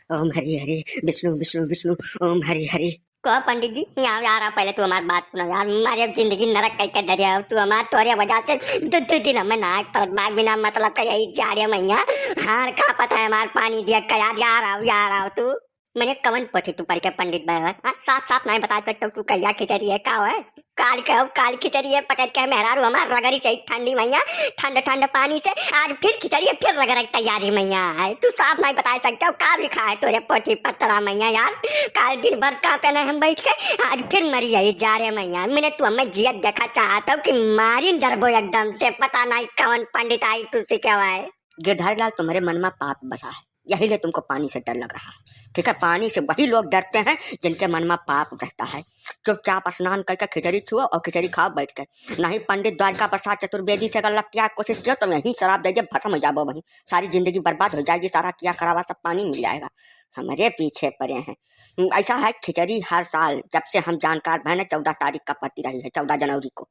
ओम हरि हरि विष्णु विष्णु विष्णु ओम हरि हरि। कहो पंडित जी यहाँ आ पहले तू हमारी बात सुनो यार। हमारी जिंदगी नरक कह के दरिया तू हमारे तोरे वजह से दो दिन हमें नाक पर बाग बिना मतलब का यही जा रही मैया। हाँ का पता है हमारे पानी दिया का यार आओ तू। मैंने कवन पोथी तू पढ़ के पंडित भाई साफ साफ नहीं बता सकता तू कहिया खिचड़ी है का है। काल खिचड़ी है पकड़ के मेहरारू हमार रगड़ी से ठंडी मैया। ठंड ठंड पानी से आज फिर खिचड़ी है फिर रगड़ की तैयारी मैया है। तू साफ नहीं बता सकता का लिखा है तोरे पोथी पत्रा मैया यार। काल दिन भर का पहने हम बैठ के आज फिर मरी यही जा रहे मैया। मैंने तू हमें जियत देखा चाहता हूँ कि मारी डरबो एकदम से पता नहीं कौन पंडित आई तुझसे क्या है। गिरधारी लाल तुम्हारे मन में पाप बसा है, यही ले तुमको पानी से डर लग रहा है। ठीक है, पानी से वही लोग डरते हैं जिनके मन में पाप रहता है। चुपचाप स्नान करके खिचड़ी छुओ और खिचड़ी खाओ बैठ के। नहीं पंडित द्वारका प्रसाद चतुर्वेदी से अगर क्या कोशिश किया तो यही शराब दे भस्म हो जाओ, वहीं सारी जिंदगी बर्बाद हो जाएगी। सारा किया करावा सब पानी मिल जाएगा। हमारे पीछे पड़े हैं। ऐसा है खिचड़ी हर साल जब से हम जानकार बहने 14 तारीख का पड़ती रही है, 14 जनवरी को।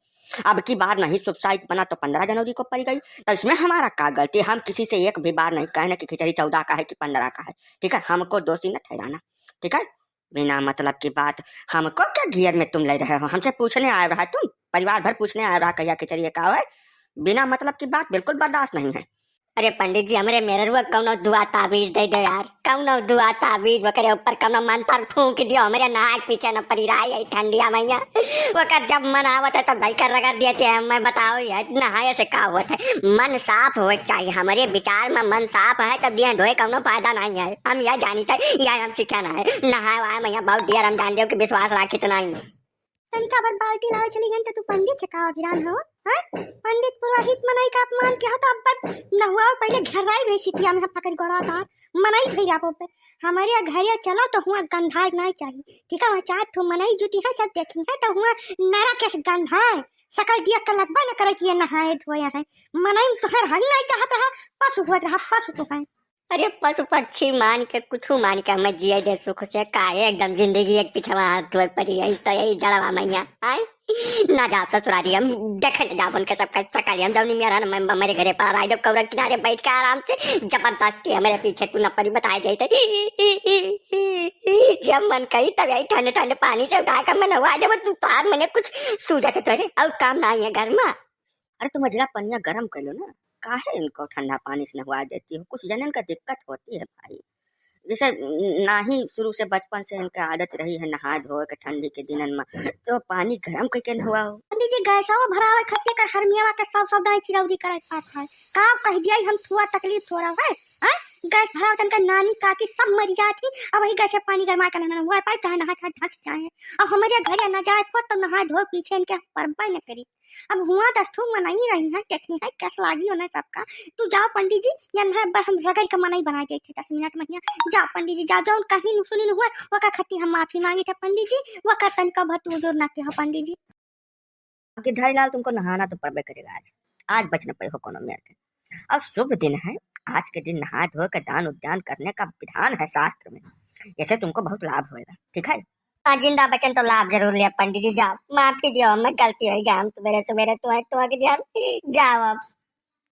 अब की बार नहीं शुभ साहित्य बना तो 15 जनवरी को पड़ गई, तो इसमें हमारा क्या गलती। हम किसी से एक भी बार नहीं कहने कि खिचड़ी 14 का है कि 15 का है। ठीक है, हमको दोषी न ठहराना। ठीक है, बिना मतलब की बात हमको क्या घेर में तुम ले रहे हो। हमसे पूछने आए रहा है, तुम परिवार भर पूछने आए रहा कहिया खिचड़ी का है। बिना मतलब की बात बिल्कुल बर्दाश्त नहीं है। अरे पंडित जी हमारे मेरे कौनो दुआ ताबीज दे दो यार। कौनो दुआ ताबीज वकरे ऊपर कौनो मंत्र फूंक दियो हमारे नाक पीछे न पड़ी रहा है ठंडिया मैया। वकर जब मन आवत है तब भाई कर रगड़ दिया थे। मैं बताओ यार नहाए से का होता है। मन साफ हो चाहिए हमारे विचार में। मन साफ है तब दिया धोए कौनो फायदा नहीं है। हम यह जानी था यह हम सिखाना है। नहाए वाए मैया बहुत दिया हम जान दियो कि विश्वास राखी तो नहीं। तनिका भर बाल्टी लाओ चली गई तो तू पंडित से का गिरान हो। हां पंडित पुरोहित मनाई का अपमान किया तो अब नहुआ पहले घेराई बेसितिया में पकड़ गड़ा था मनाई फिर आप पे हमारे घरे चलो तो हुआ गंधाई नहीं चाहिए। ठीक है, चार ठो मनाई जुटी है सब देखी है तो हुआ नरा कैसे गंधाए सकल दिया का लगबा न करे कि ये नहाए धोया है। मनाई तो हर हरी नहीं चाहता है पशु हुआ रहा पशु तो है। अरे पशु पक्षी मान के कुछ मान के हमें जिए दे सुख से काहे एकदम जिंदगी एक पीछे हाथ धोए पड़ी है। इस तो यही जड़वा मैया आए ना जा ससुरारी हम देखे न जा उनके सब सकाली हम जब मेरा न मेरे घरे पर आए जब कौरा किनारे बैठ के आराम से जबरदस्ती मेरे पीछे तू न परी बताए गई थे। जब मन कही तब यही ठंडे ठंडे पानी से उठा कर मैं नवा जब तू पार मैंने कुछ सूझा थे तुझे और काम नहीं है घर में। अरे तुम अजला पनिया गर्म कर लो ना, काहे इनको ठंडा पानी से नहवा देती हो। कुछ जनन का दिक्कत होती है भाई। जैसे ना ही शुरू से बचपन से इनका आदत रही है नहा धो के ठंडी के दिनन में तो पानी गर्म करके नहवा हो। पंडित जी गैसो भरावे खत्ते कर हरमियावा के सब दाई चिरौरी करे पात है का कह दिया हम थोड़ा तकलीफ थोड़ा है। हां गैस भराव तन का नानी काकी सब मर जाती अब वही गैस से पानी गरमा कर ना हुआ पाइप नहा धस जाए। अब हमारे घरे न जाए खुद तो नहा धो पीछे इनके परवाह न करी। अब हुआ 10 ठो मनाई रही है देखी है कैसा लागी होना सबका। तू जाओ पंडित जी या हम रगड़ का मनाई बना देते 10 मिनट में। जाओ पंडित जी जाओ कहीं सुनी हुआ वो का खत्ती हम माफी मांगी थे पंडित जी वो का तन का भटू जोर ना के हो पंडित जी। गिरधारी लाल तुमको नहाना तो पड़बे करेगा। आज बच न पाई हो कोनो मेर के। अब शुभ दिन है, आज के दिन नहा धो कर दान उद्यान करने का विधान है शास्त्र में। ऐसे तुमको बहुत लाभ होएगा। ठीक है, जिंदा बचन तो लाभ जरूर लिया पंडित जी। जाओ माफी दियो हमें गलती हो गई हम सवेरे सवेरे तो दिया जाओ अब।